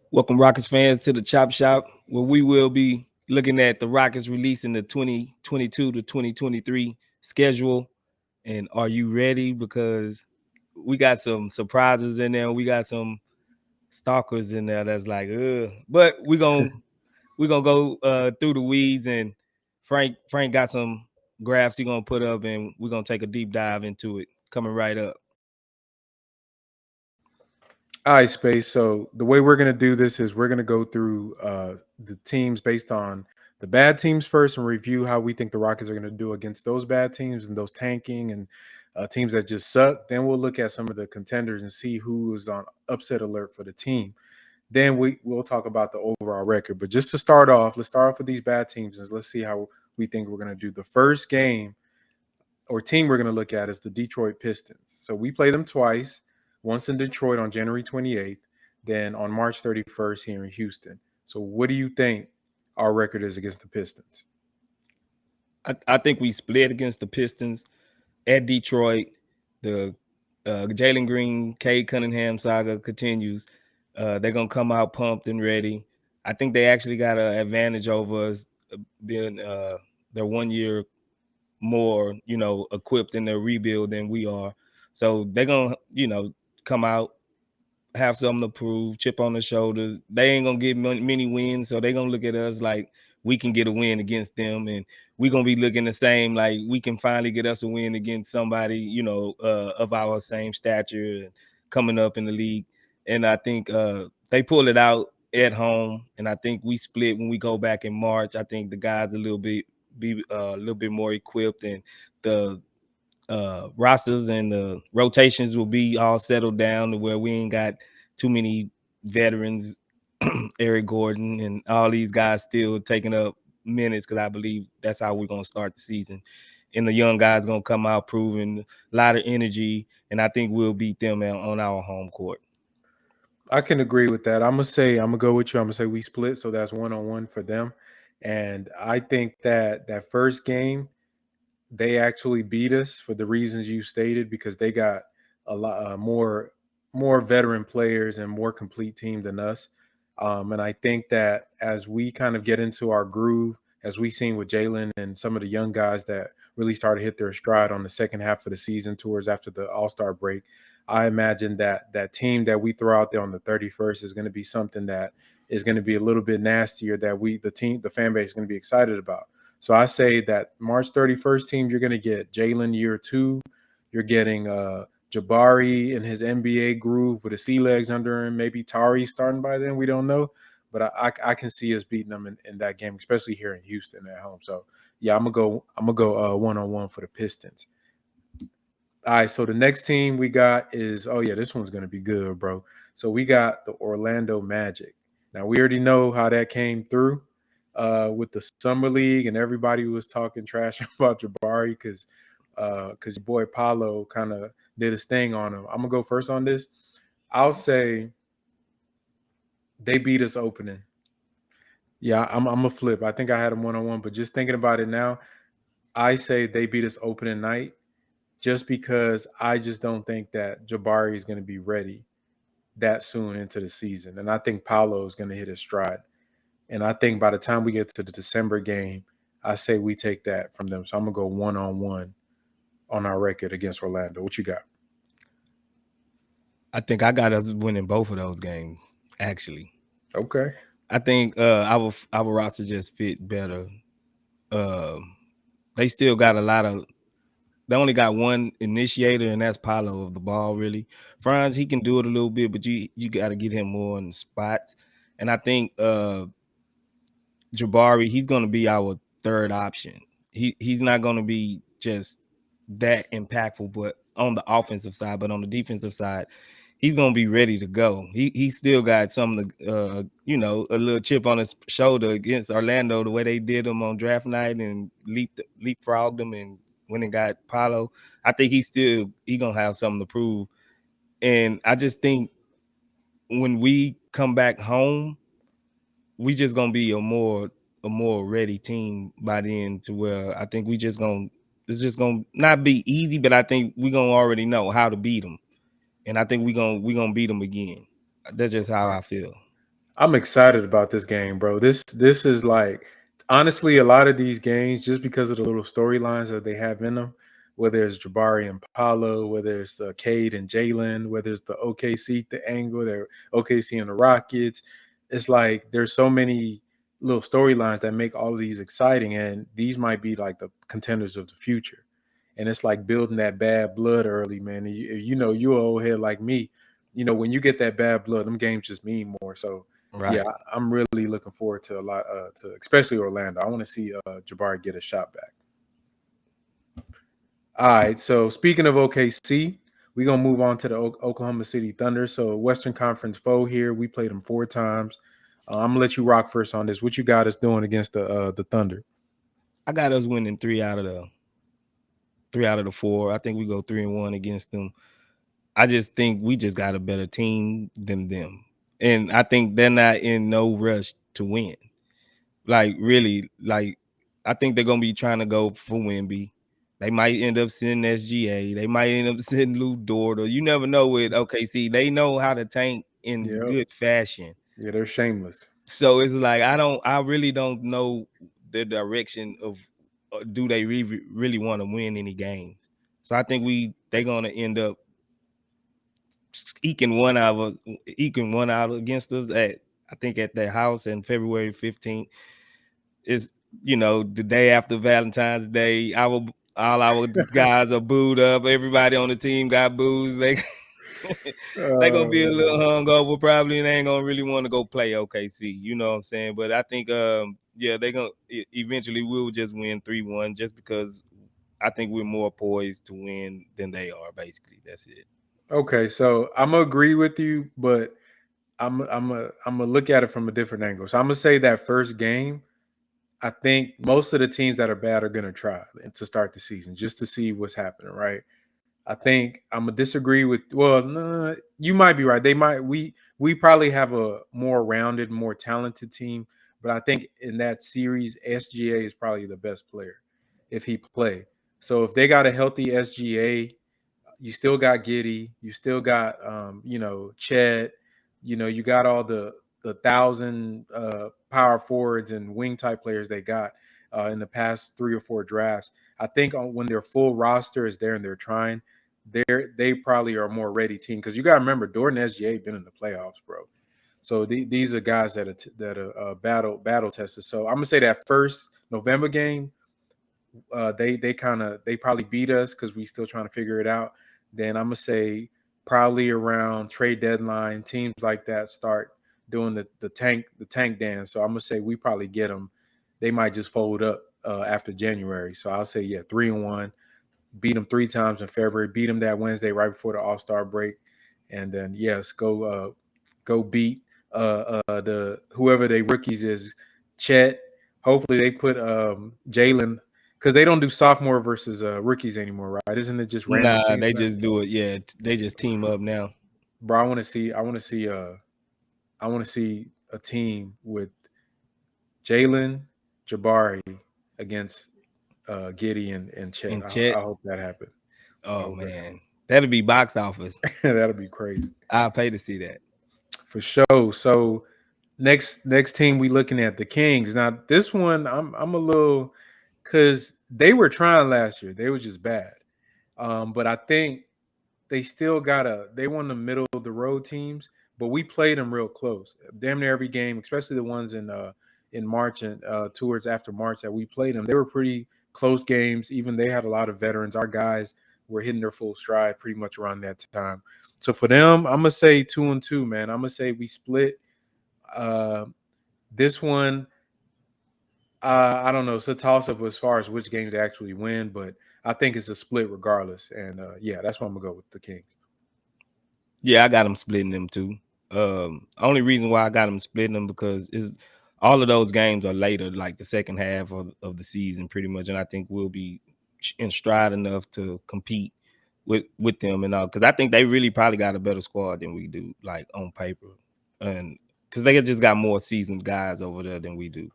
Welcome, Rockets fans, to the Chop Shop, where we will be looking at the Rockets releasing the 2022 to 2023 schedule. And are you ready? Because we got some surprises in there. We got some stalkers in there that's like, ugh. But we're gonna go through the weeds, and Frank got some graphs he gonna put up, and we're gonna take a deep dive into it. Coming right up. All right, Space. So the way we're going to do this is we're going to go through the teams based on the bad teams first and review how we think the Rockets are going to do against those bad teams and those tanking and teams that just suck. Then we'll look at some of the contenders and see who is on upset alert for the team. Then we'll talk about the overall record. But just to start off, let's start off with these bad teams and let's see how we think we're going to do. The first game or team we're going to look at is the Detroit Pistons. So we play them twice, once in Detroit on January 28th, then on March 31st here in Houston. So what do you think our record is against the Pistons? I think we split against the Pistons at Detroit. The Jalen Green, Cade Cunningham saga continues. They're gonna come out pumped and ready. I think they actually got an advantage over us, being they're 1 year more, equipped in their rebuild than we are. So they're gonna, come out, have something to prove, chip on the shoulders. They ain't gonna get many wins, so they're gonna look at us like we can get a win against them, and we're gonna be looking the same, like we can finally get us a win against somebody, of our same stature and coming up in the league. And I think they pull it out at home, and I think we split when we go back in March. I think the guys a little bit more equipped, and the rosters and the rotations will be all settled down to where we ain't got too many veterans, Eric Gordon and all these guys still taking up minutes, because I believe that's how we're gonna start the season. And the young guys gonna come out proving a lot of energy, and I think we'll beat them on our home court. I can agree with that. I'm gonna go with you. I'm gonna say we split, so that's 1-1 for them. And I think that first game they actually beat us for the reasons you stated because they got a lot more veteran players and more complete team than us. And I think that as we kind of get into our groove, as we seen with Jalen and some of the young guys that really started to hit their stride on the second half of the season towards after the All-Star break, I imagine that team that we throw out there on the 31st is going to be something that is going to be a little bit nastier that the fan base is going to be excited about. So I say that March 31st team, you're going to get Jalen year two. You're getting Jabari in his NBA groove with the sea legs under him. Maybe Tari starting by then. We don't know. But I can see us beating them in that game, especially here in Houston at home. So yeah, I'm gonna go 1-on-1 for the Pistons. All right, so the next team we got is this one's gonna be good, bro. So we got the Orlando Magic. Now we already know how that came through with the summer league, and everybody was talking trash about Jabari because your boy Paulo kind of did his thing on him. I'm gonna go first on this. I'll say they beat us opening. Yeah, I'm a flip. I think I had them 1-on-1, but just thinking about it now, I say they beat us opening night just because I just don't think that Jabari is going to be ready that soon into the season. And I think Paolo is going to hit his stride. And I think by the time we get to the December game, I say we take that from them. So I'm going to go 1-on-1 on our record against Orlando. What you got? I think I got us winning both of those games, actually. Okay. I think our roster just fit better. They still got a lot of. They only got one initiator, and that's Paulo of the ball. Really, Franz, he can do it a little bit, but you got to get him more in the spots. And I think Jabari, he's going to be our third option. He's not going to be just that impactful, but on the offensive side, but on the defensive side, he's gonna be ready to go. He still got some of the a little chip on his shoulder against Orlando, the way they did him on draft night and leapfrogged him and when it got Paulo. I think he gonna have something to prove. And I just think when we come back home, we just gonna be a more ready team by then, to where I think it's just gonna not be easy, but I think we gonna already know how to beat them, and I think we gonna beat them again. That's just how I feel. I'm excited about this game, bro. This is like honestly a lot of these games just because of the little storylines that they have in them. Whether it's Jabari and Paulo, whether it's Cade and Jalen, whether it's the OKC the angle, they're OKC and the Rockets. It's like there's so many little storylines that make all of these exciting, and these might be like the contenders of the future. And it's like building that bad blood early, man. And you know, you an old head like me. You know, when you get that bad blood, them games just mean more. So yeah, Right. I'm really looking forward to a lot to especially Orlando. I want to see Jabari get a shot back. All right. So speaking of OKC, we're gonna move on to the Oklahoma City Thunder. So Western Conference foe here. We played them 4 times. I'm gonna let you rock first on this. What you got us doing against the Thunder? I got us winning three out of the four. I think we go 3-1 against them. I just think we just got a better team than them. And I think they're not in no rush to win. Like really, like I think they're gonna be trying to go for Wimby. They might end up sending SGA. They might end up sending Lou Dort. Or you never know with OKC. They know how to tank in Yeah, good fashion. yeah, they're shameless. So it's like I really don't know the direction of do they really want to win any games. So I think they're gonna end up eking one out against us at I think at their house in February 15th. Is the day after Valentine's Day. All our guys are booed up. Everybody on the team got booze. They gonna be a little Man. hungover probably, and they ain't gonna really want to go play OKC. You know what I'm saying? But I think yeah, they gonna eventually we'll just win 3-1 just because I think we're more poised to win than they are. Basically, that's it. Okay, so I'm gonna agree with you, but I'm gonna look at it from a different angle. So I'm gonna say that first game, I think most of the teams that are bad are gonna try to start the season just to see what's happening, right? I think I'm gonna disagree with. Well, nah, you might be right. They might. We probably have a more rounded, more talented team, but I think in that series, SGA is probably the best player if he play. So if they got a healthy SGA, you still got Giddy, you still got Chet, you got all the thousand power forwards and wing type players they got in the past 3 or 4 drafts. I think when their full roster is there and they're trying, they probably are a more ready team because you got to remember Jordan SGA been in the playoffs, bro. So these are guys that are battle tested. So I'm gonna say that first November game, they probably beat us because we still trying to figure it out. Then I'm gonna say probably around trade deadline, teams like that start doing the tank dance. So I'm gonna say we probably get them. They might just fold up after January. So I'll say 3-1. Beat them 3 times in February. Beat them that Wednesday right before the All Star break, and then yes, go beat the whoever they rookies is. Chet. Hopefully they put Jalen because they don't do sophomore versus rookies anymore, right? Isn't it just random Nah, teams they now? just do it. Yeah, they just team up now. Bro, I want to see a team with Jalen, Jabari against Giddy and Chet. And I Chet, hope that happened. I oh hope that man, that'll be box office. happened. That'll be crazy I'll pay to see that. for sure. So next team we looking at the Kings. Now this one I'm a little because they were trying last year. They were just bad. But I think they still they won the middle of the road teams, but we played them real close. Damn near every game, especially the ones in March and towards after March that we played them. They were pretty close games. Even they had a lot of veterans. Our guys were hitting their full stride pretty much around that time. So for them, I'm gonna say 2-2, man. I'm gonna say we split. Uh, this one, I don't know. It's a toss up as far as which games they actually win, but I think it's a split regardless. And that's why I'm gonna go with the Kings. Yeah, I got them splitting them too. Only reason why I got them splitting them because is all of those games are later, like the second half of the season, pretty much, and I think we'll be in stride enough to compete with them and all. Because I think they really probably got a better squad than we do, like on paper, and because they just got more seasoned guys over there than we do.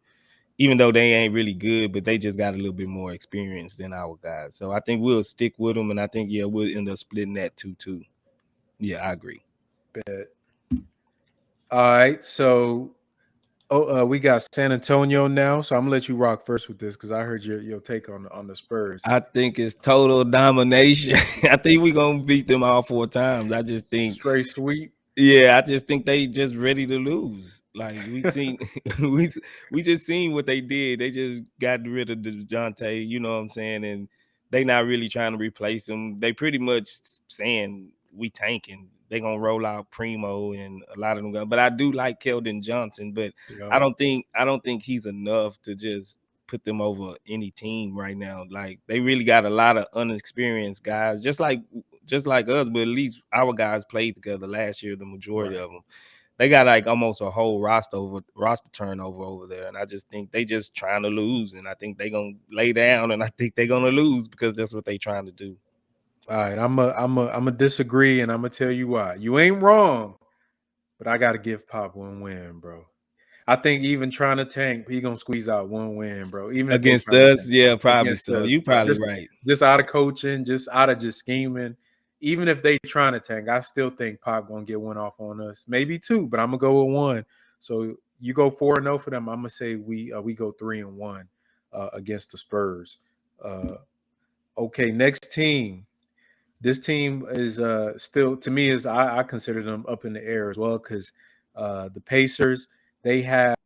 Even though they ain't really good, but they just got a little bit more experience than our guys. So I think we'll stick with them, and I think we'll end up splitting that 2-2. Yeah, I agree. Bet. All right, so we got San Antonio now, so I'm gonna let you rock first with this because I heard your take on the Spurs. I think it's total domination. I think we're gonna beat them all 4 times. I just think Straight sweep. Yeah, I just think they just ready to lose. Like we seen, we we just seen what they did. They just got rid of Dejounte, you know what I'm saying, and they not really trying to replace him. They pretty much saying we tanking. They gonna roll out Primo and a lot of them. But I do like Keldon Johnson, but Yeah. I don't think he's enough to just put them over any team right now. Like they really got a lot of unexperienced guys, just like us, but at least our guys played together last year. The majority Right. of them, they got like almost a whole roster turnover over there, and I just think they just trying to lose, and I think they gonna lay down, and I think they gonna lose because that's what they trying to do. All right, I'm a disagree, and I'm gonna tell you why. You ain't wrong, but I gotta give Pop one win, bro. I think even trying to tank, he gonna squeeze out one win, bro. Even if they Against trying to us, tank yeah, probably against so. us, You bro. probably right. Just out of coaching, just out of just scheming. Even if they trying to tank, I still think Pop gonna get one off on us, maybe two, but I'm gonna go with one. So you go 4-0 for them. I'm gonna say we go 3-1 against the Spurs. Uh, okay, next team. This team is still to me is I consider them up in the air as well because the Pacers they have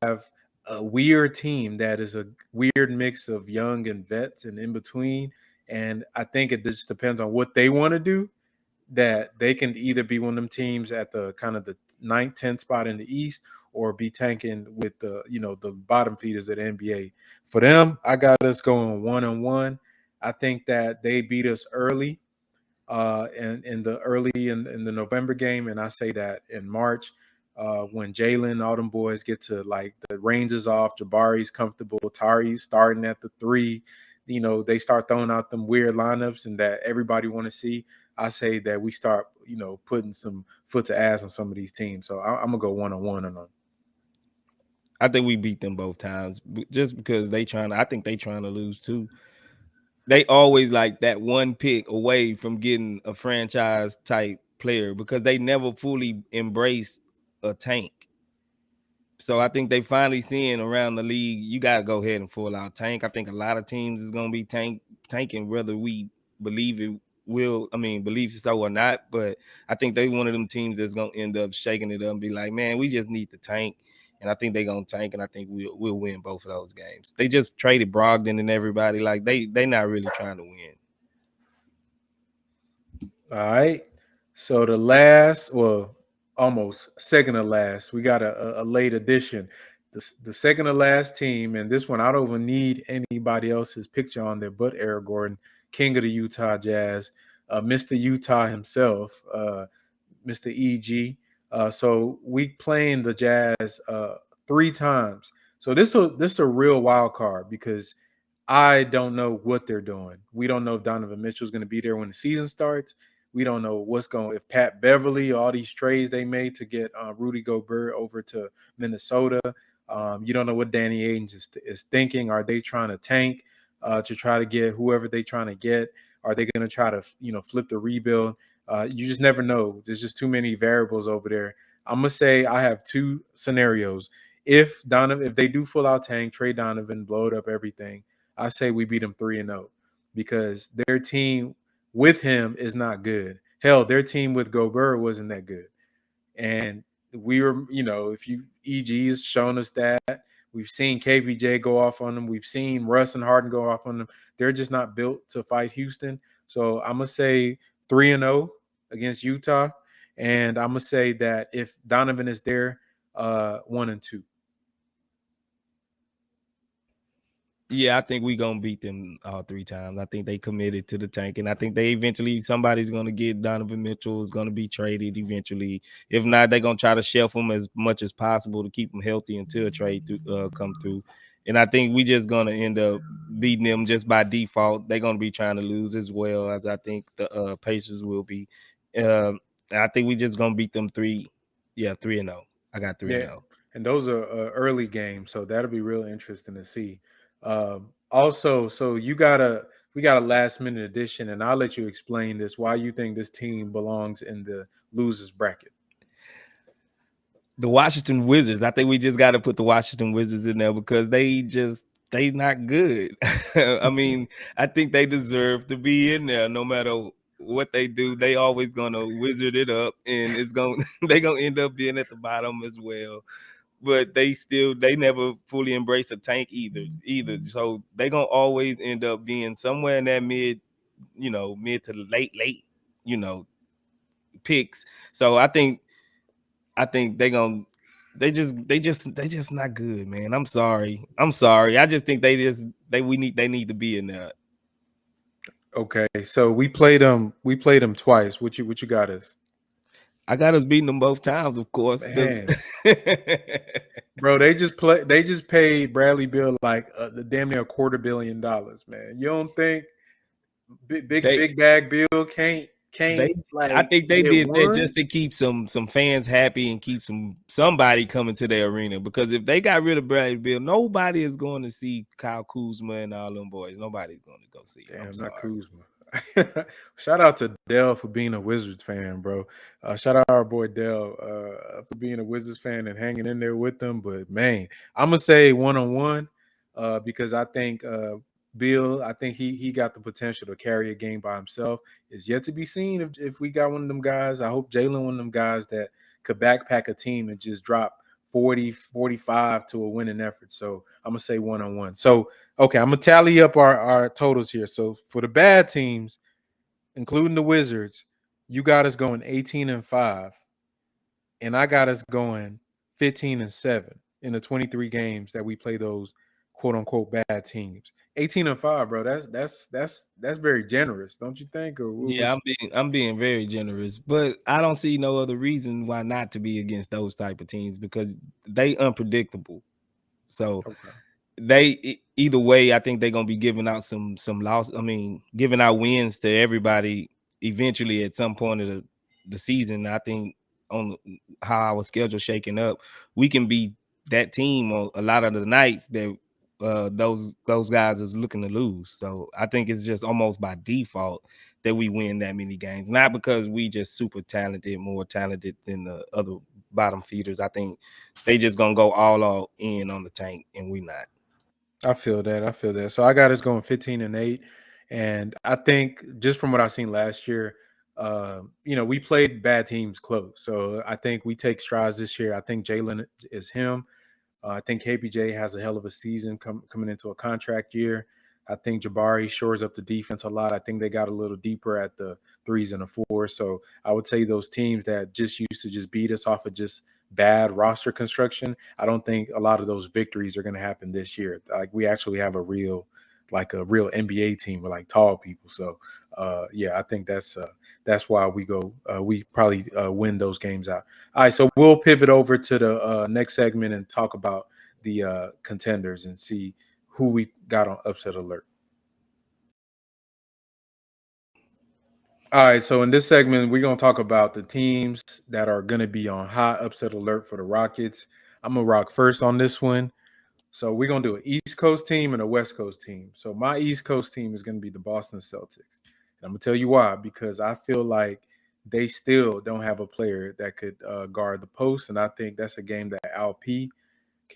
a weird team that is a weird mix of young and vets and in between, and I think it just depends on what they want to do. That they can either be one of them teams at the kind of the ninth, 10th spot in the East, or be tanking with the the bottom feeders at the NBA. For them, I got us going 1-1. I think that they beat us early in the early in the November game, and I say that in March when Jalen, all them boys get to like the range is off, Jabari's comfortable, Tari's starting at the three, they start throwing out them weird lineups and that everybody want to see. I say that we start putting some foot to ass on some of these teams. So I'm gonna go 1-1 on them. I think we beat them both times just because they trying. I think they trying to lose too. They always like that one pick away from getting a franchise type player because they never fully embrace a tank. So I think they finally seeing around the league, you got to go ahead and full out tank. I think a lot of teams is going to be tanking whether we believe it will, I mean, believe so or not. But I think they one of them teams that's going to end up shaking it up and be like, man, we just need to tank. And I think they're going to tank, and I think we'll win both of those games. They just traded Brogdon and everybody. Like, they not really trying to win. All right. So the last, well, almost second to last, we got a late addition. The second to last team, and this one I don't even need anybody else's picture on there but Eric Gordon, king of the Utah Jazz, Mr. Utah himself, Mr. EG. So we playing the Jazz 3 times. So this a real wild card because I don't know what they're doing. We don't know if Donovan Mitchell's going to be there when the season starts. We don't know what's going if Pat Beverly, all these trades they made to get Rudy Gobert over to Minnesota. You don't know what Danny Ainge is thinking. Are they trying to tank to try to get whoever they trying to get? Are they going to try to flip the rebuild? You just never know. There's just too many variables over there. I'm gonna say I have two scenarios. If they do full out tank, trade Donovan, blow it up, everything, I say we beat them 3-0 because their team with him is not good. Hell, their team with Gobert wasn't that good. And we were, if you EG has shown us that. We've seen KPJ go off on them. We've seen Russ and Harden go off on them. They're just not built to fight Houston. So I'm gonna say 3-0 against Utah. And I'm gonna say that if Donovan is there, 1-2. Yeah, I think we gonna beat them all 3 times. I think they committed to the tank, and I think they eventually somebody's gonna get Donovan Mitchell is gonna be traded eventually. If not, they're gonna try to shelf him as much as possible to keep him healthy until a trade come through. And I think we just gonna end up beating them just by default. They're gonna be trying to lose as well as I think the Pacers will be. I think we just gonna beat them 3-0. I got 3-0. And those are early games, so that'll be real interesting to see. Also, so we got a last minute addition, and I'll let you explain this. Why you think this team belongs in the losers bracket? The Washington Wizards. I think we just got to put the Washington Wizards in there because they not good. I mean, I think they deserve to be in there no matter what they do. They always gonna wizard it up, and it's gonna they gonna end up being at the bottom as well. But they never fully embrace a tank either. So they gonna always end up being somewhere in that mid to late, you know, picks. So I think they just not good, man. I'm sorry. I just think they need to be in there. Okay, so we played them. We played them twice. What you got us? I got us beating them both times, of course. Man, bro, they just paid Bradley Beal like the damn near $250 million. Man, you don't think they big bag Bill can't they I like think they get did that one? just to keep some fans happy and keep somebody coming to their arena. Because if they got rid of Bradley Beal, nobody is going to see Kyle Kuzma and all them boys. Nobody's going to go see it. I'm Damn, not sorry. Kuzma. Shout out to Dell for being a Wizards fan, bro. Shout out our boy Dell for being a Wizards fan and hanging in there with them. But man, I'm gonna say 1-on-1 because I think Bill, I think he got the potential to carry a game by himself. It's yet to be seen if we got one of them guys. I hope Jalen one of them guys that could backpack a team and just drop 40, 45 to a winning effort. So I'm gonna say 1-on-1. So okay, I'm gonna tally up our totals here. So for the bad teams, including the Wizards, you got us going 18-5, and I got us going 15-7 in the 23 games that we play those quote unquote bad teams. 18-5, bro. That's very generous, don't you think? Or Yeah, I'm being very generous, but I don't see no other reason why not to be against those type of teams because they unpredictable. So okay. either way, I think they're gonna be giving out some loss. I mean, giving out wins to everybody eventually at some point of the season. I think on how our schedule shaking up, we can be that team on a lot of the nights that those guys is looking to lose. So I think it's just almost by default that we win that many games, not because we just super talented, more talented than the other bottom feeders. I think they just gonna go all in on the tank, and we not. I feel that. I feel that. So I got us going 15-8, and I think just from what I've seen last year, we played bad teams close. So I think we take strides this year. I think Jalen is him. I think KPJ has a hell of a season coming into a contract year. I think Jabari shores up the defense a lot. I think they got a little deeper at the threes and the fours. So I would say those teams that just used to just beat us off of just bad roster construction, I don't think a lot of those victories are going to happen this year. Like we actually have a real NBA team with like tall people. So yeah, I think that's why we probably win those games out. All right, so we'll pivot over to the next segment and talk about the contenders and see who we got on upset alert. All right, so in this segment, we're gonna talk about the teams that are gonna be on high upset alert for the Rockets. I'm gonna rock first on this one. So we're gonna do an East Coast team and a West Coast team. So my East Coast team is gonna be the Boston Celtics. And I'm gonna tell you why, because I feel like they still don't have a player that could guard the post, and I think that's a game that LP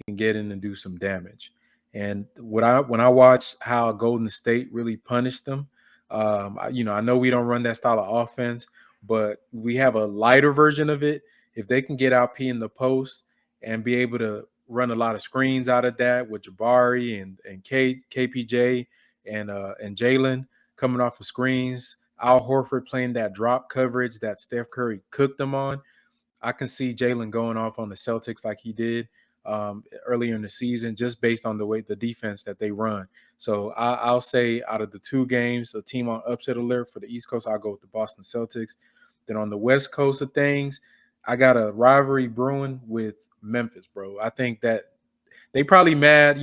can get in and do some damage. And when I watch how Golden State really punished them, I know we don't run that style of offense, but we have a lighter version of it. If they can get out P in the post and be able to run a lot of screens out of that with Jabari and KPJ and Jalen coming off of screens, Al Horford playing that drop coverage that Steph Curry cooked them on, I can see Jalen going off on the Celtics like he did earlier in the season, just based on the way the defense that they run. So I'll say out of the two games, a team on upset alert for the East Coast, I'll go with the Boston Celtics. Then on the West Coast of things, I got a rivalry brewing with Memphis, bro. I think that they probably mad.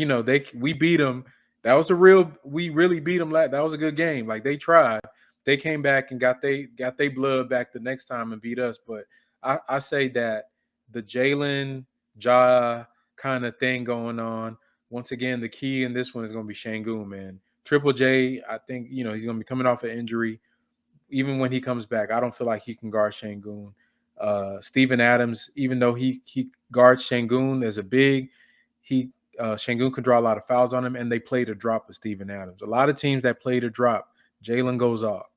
We beat them. That was a real. We really beat them. That was a good game. Like they tried. They came back and got they blood back the next time and beat us. But I say that the Jalen Ja kind of thing going on. Once again, the key in this one is going to be Shangoon, man. Triple J, I think he's going to be coming off an injury. Even when he comes back, I don't feel like he can guard Shangoon. Steven Adams, even though he guards Shangun as a big, he Shangun can draw a lot of fouls on him, and they play to drop with Steven Adams. A lot of teams that play to drop, Jalen goes off,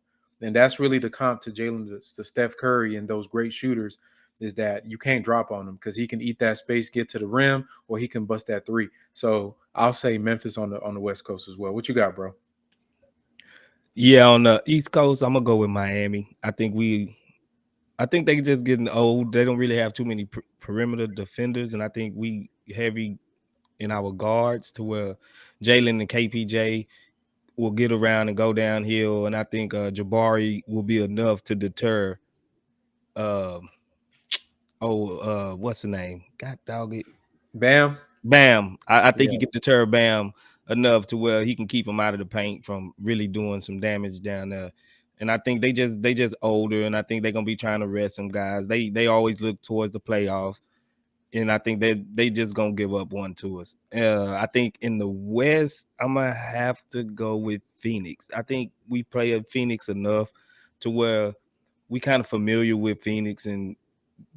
and that's really the comp to Jalen to Steph Curry and those great shooters is that you can't drop on him because he can eat that space, get to the rim, or he can bust that three. So I'll say Memphis on the West Coast as well. What you got, bro? Yeah, on the East Coast, I'm gonna go with Miami. I think they just getting old. They don't really have too many perimeter defenders, and I think we heavy in our guards to where Jalen and KPJ will get around and go downhill, and I think Jabari will be enough to deter. Uh, what's the name? God dog it, Bam. Bam. I think he Yeah. can deter Bam enough to where he can keep him out of the paint from really doing some damage down there. And I think they just older, and I think they're gonna be trying to rest some guys. They always look towards the playoffs, and I think they just gonna give up one to us. I think in the West, I'm gonna have to go with Phoenix. I think we play at Phoenix enough to where we kind of familiar with Phoenix, and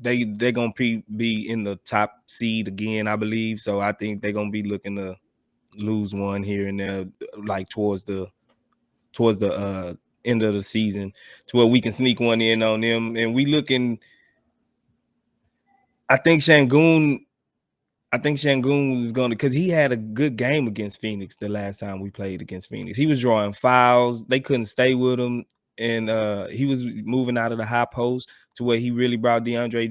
they're gonna be in the top seed again, I believe. So I think they're gonna be looking to lose one here and there, like towards the end of the season, to where we can sneak one in on them. And we looking. I think Shangun I think Shangun was going to, because he had a good game against Phoenix the last time we played against Phoenix. He was drawing fouls. They couldn't stay with him. And he was moving out of the high post to where he really brought DeAndre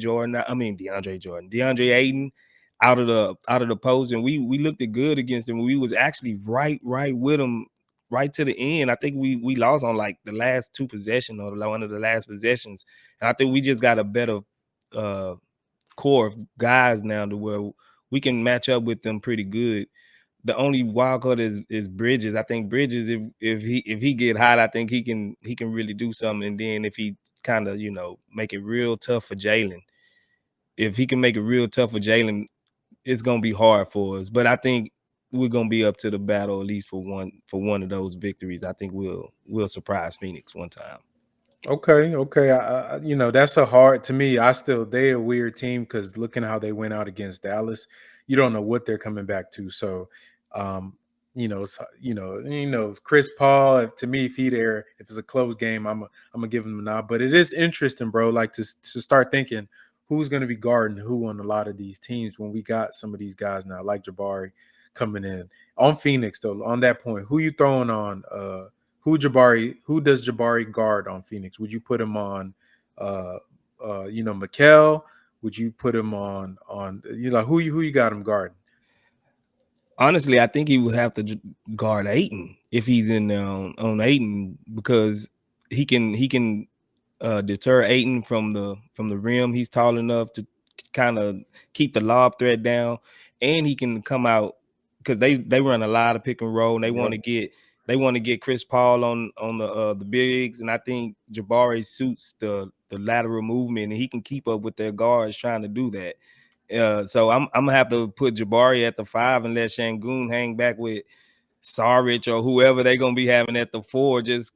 Ayton out of the post. And we looked at good against him. We was actually right with him right to the end. I think we lost on like the last two possessions or one of the last possessions. And I think we just got a better uh core of guys now to where we can match up with them pretty good. The only wild card is Bridges. I think Bridges, if he get hot, I think he can really do something. And then if he kind of make it real tough for Jalen, if he can make it real tough for Jalen, it's gonna be hard for us. But I think we're gonna be up to the battle at least for one of those victories. I think we'll surprise Phoenix one time. Okay, okay. That's a hard to me. They a weird team because looking how they went out against Dallas, you don't know what they're coming back to. So, um, Chris Paul. To me, if he there, if it's a close game, I'm gonna give him a nod. But it is interesting, bro. Like to start thinking who's gonna be guarding who on a lot of these teams when we got some of these guys now, like Jabari coming in on Phoenix. Though on that point, who you throwing on? Who does Jabari guard on Phoenix? Would you put him on uh Mikal? Would you put him on who you got him guarding? Honestly, I think he would have to guard Aiton if he's in there on Aiton, because he can deter Aiton from the rim. He's tall enough to kind of keep the lob threat down, and he can come out because they run a lot of pick and roll, and they want Yep. to get Chris Paul on the bigs, and I think Jabari suits the lateral movement, and he can keep up with their guards trying to do that. So I'm gonna have to put Jabari at the 5 and let Shangun hang back with Saric or whoever they're gonna be having at the 4. Just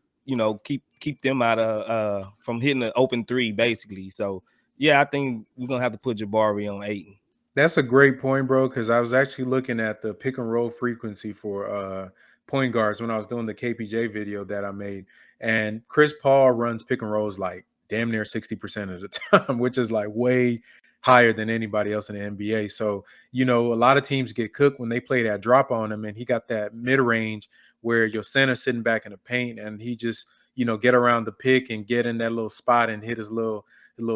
keep them out of from hitting an open 3, basically. So yeah, I think we're gonna have to put Jabari on 8. That's a great point, bro, because I was actually looking at the pick and roll frequency for point guards when I was doing the KPJ video that I made. And Chris Paul runs pick and rolls like damn near 60% of the time, which is like way higher than anybody else in the NBA. So, a lot of teams get cooked when they play that drop on him, and he got that mid range where your center sitting back in the paint and he just, get around the pick and get in that little spot and hit his little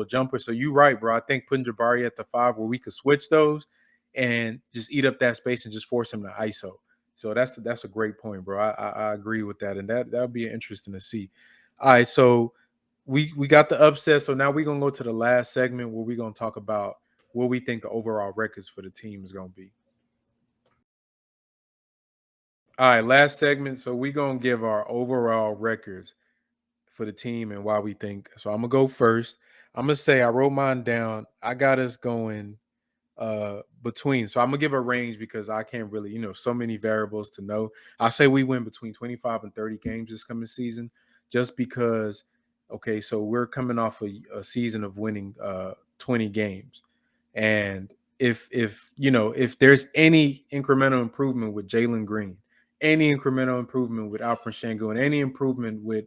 jumper. So you right, bro. I think putting Jabari at the 5 where we could switch those and just eat up that space and just force him to ISO. So that's a great point, bro. I agree with that, and that would be interesting to see. All right, so we got the upset. So now we're gonna go to the last segment where we're gonna talk about what we think the overall records for the team is gonna be. All right, last segment. So we're gonna give our overall records for the team and why we think. So I'm gonna go first. I'm gonna say I wrote mine down. I got us going between. So I'm gonna give a range because I can't really, so many variables to know. I say we win between 25 and 30 games this coming season, just because Okay, so we're coming off a season of winning 20 games, and if there's any incremental improvement with Jalen Green, any incremental improvement with Alperen Sengun, any improvement with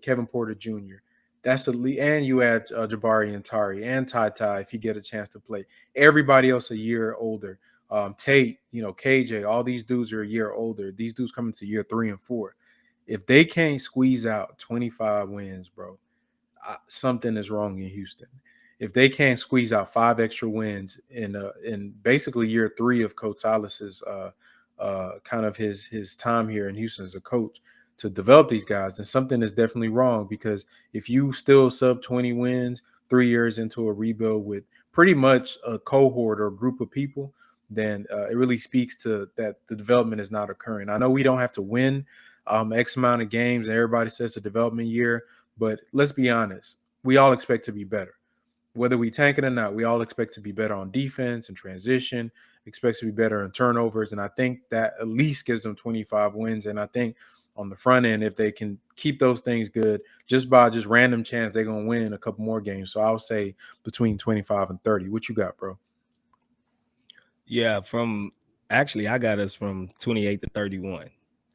Kevin Porter Jr., that's and you add Jabari and Tari and Ty if you get a chance to play. Everybody else a year older. Tate, KJ, all these dudes are a year older. These dudes coming to year 3 and 4. If they can't squeeze out 25 wins, bro, something is wrong in Houston. If they can't squeeze out 5 extra wins in basically year 3 of Coach Silas's kind of his time here in Houston as a coach to develop these guys, then something is definitely wrong. Because if you still sub 20 wins 3 years into a rebuild with pretty much a cohort or a group of people, then it really speaks to that the development is not occurring. I know we don't have to win X amount of games, and everybody says a development year, but let's be honest, we all expect to be better. Whether we tank it or not, we all expect to be better on defense and transition, expect to be better in turnovers. And I think that at least gives them 25 wins. And I think on the front end, if they can keep those things good, just by just random chance, they're going to win a couple more games. So I'll say between 25 and 30. What you got, bro? Yeah, from actually I got us from 28 to 31.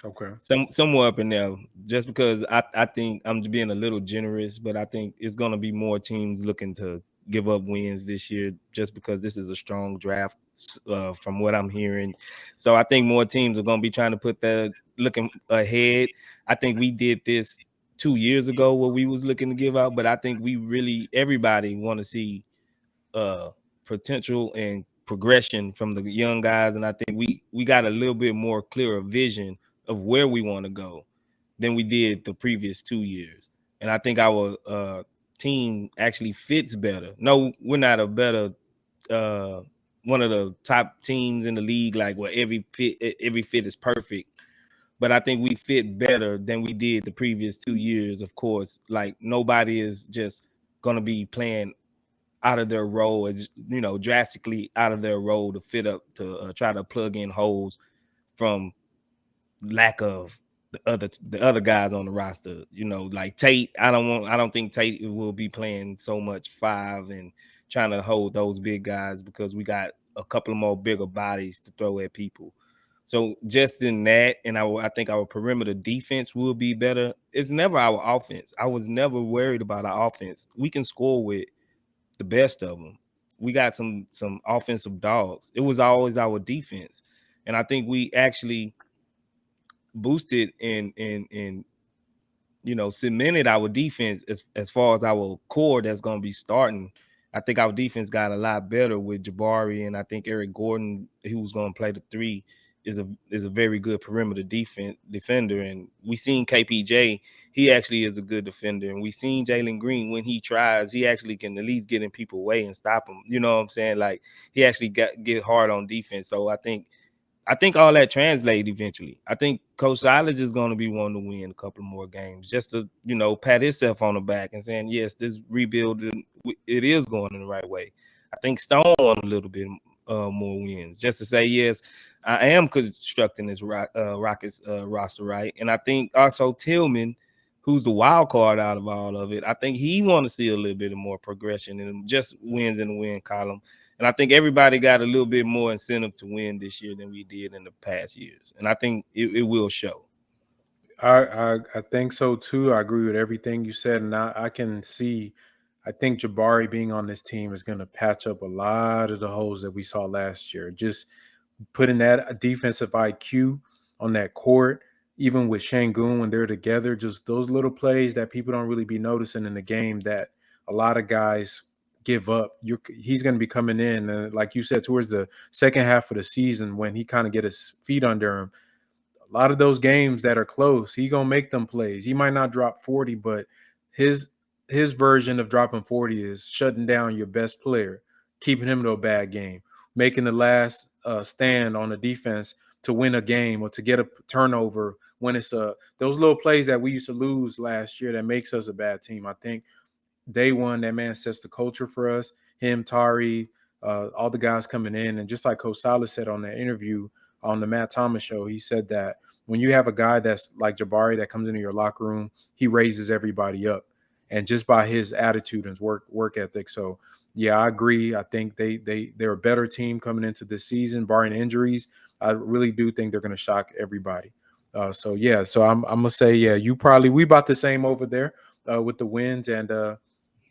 Okay. Somewhere up in there, just because I think I'm being a little generous, but I think it's gonna be more teams looking to give up wins this year, just because this is a strong draft, from what I'm hearing. So I think more teams are gonna be trying to put that looking ahead. I think we did this 2 years ago where we was looking to give out, but I think we really everybody want to see uh potential and progression from the young guys, and I think we got a little bit more clearer vision of where we want to go than we did the previous 2 years. And I think our team actually fits better. No, we're not a better uh one of the top teams in the league, like where every fit is perfect, but I think we fit better than we did the previous 2 years. Of course, like nobody is just gonna be playing out of their role, as drastically out of their role to fit up to try to plug in holes from lack of the other guys on the roster. Like Tate, I don't think Tate will be playing so much five and trying to hold those big guys, because we got a couple of more bigger bodies to throw at people. So just in that, and I think our perimeter defense will be better. It's never our offense. I was never worried about our offense. We can score with the best of them. We got some offensive dogs. It was always our defense, and I think we actually boosted and cemented our defense as far as our core that's going to be starting. I think our defense got a lot better with Jabari, and I think Eric Gordon, who's going to play the three, is a very good perimeter defender. And we seen KPJ, he actually is a good defender, and we seen Jalen Green, when he tries, he actually can at least get in people's way and stop them. You know what I'm saying? Like, he actually get hard on defense. So I think all that translate eventually. I think Coach Silas is going to be wanting to win a couple more games, just to pat himself on the back and saying, yes, this rebuild, it is going in the right way. I think Stone want a little bit more wins, just to say, yes, I am constructing this Rockets roster right. And I think also Tillman, who's the wild card out of all of it, I think he want to see a little bit of more progression and just wins in the win column. And I think everybody got a little bit more incentive to win this year than we did in the past years. And I think it will show. I think so too. I agree with everything you said, and I can see. I think Jabari being on this team is going to patch up a lot of the holes that we saw last year. Just putting that defensive IQ on that court, even with Shangun when they're together, just those little plays that people don't really be noticing in the game that a lot of guys give up. He's going to be coming in, like you said, towards the second half of the season when he kind of get his feet under him. A lot of those games that are close, he gonna make them plays. He might not drop 40, but his his version of dropping 40 is shutting down your best player, keeping him to a bad game, making the last stand on the defense to win a game or to get a turnover when it's those little plays that we used to lose last year that makes us a bad team. I think day one, that man sets the culture for us. Him, Tari, all the guys coming in, and just like Coach Salas said on that interview on the Matt Thomas show, he said that when you have a guy that's like Jabari that comes into your locker room, he raises everybody up. and just by his attitude and work ethic. So yeah, I agree. I think they're a better team coming into this season, barring injuries. I really do think they're going to shock everybody. So yeah, so I'm gonna say yeah, we about the same over there with the wins, and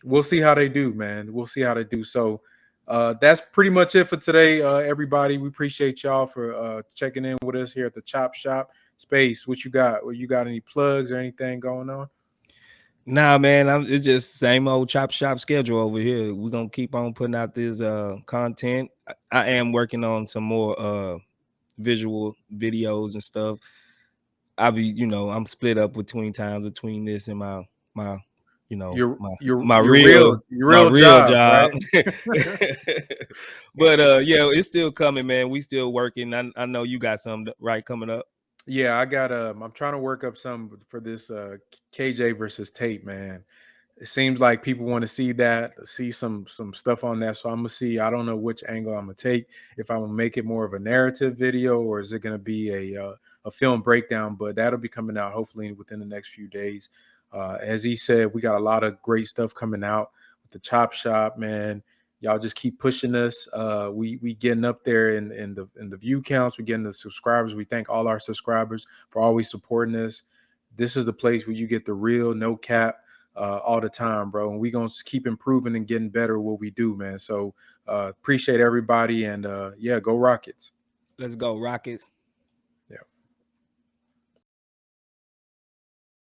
we'll see how they do, man. We'll see how they do. So that's pretty much it for today, everybody. We appreciate y'all for checking in with us here at the Chop Shop. Space, what you got? You got any plugs or anything going on? Nah, man, it's just same old chop shop schedule over here. We're gonna keep on putting out this content. I am working on some more visual videos and stuff. I'll be, I'm split up between this and my Your my your my your real real your my real real job, job. right? But yeah, it's still coming, man. We still working. I know you got something right coming up. Yeah, I got I'm trying to work up some for this KJ versus Tate, man. It seems like people want to see that, see some stuff on that. So I'm gonna see. I don't know which angle I'm gonna take. If I'm gonna make it more of a narrative video or is it gonna be a film breakdown? But that'll be coming out hopefully within the next few days. As he said, we got a lot of great stuff coming out with the Chop Shop, man. Y'all just keep pushing us. We getting up there in the view counts. We're getting the subscribers. We thank all our subscribers for always supporting us. This is the place where you get the real, no cap, all the time, bro. And we gonna keep improving and getting better at what we do, man. So appreciate everybody, and yeah, go Rockets. Let's go, Rockets.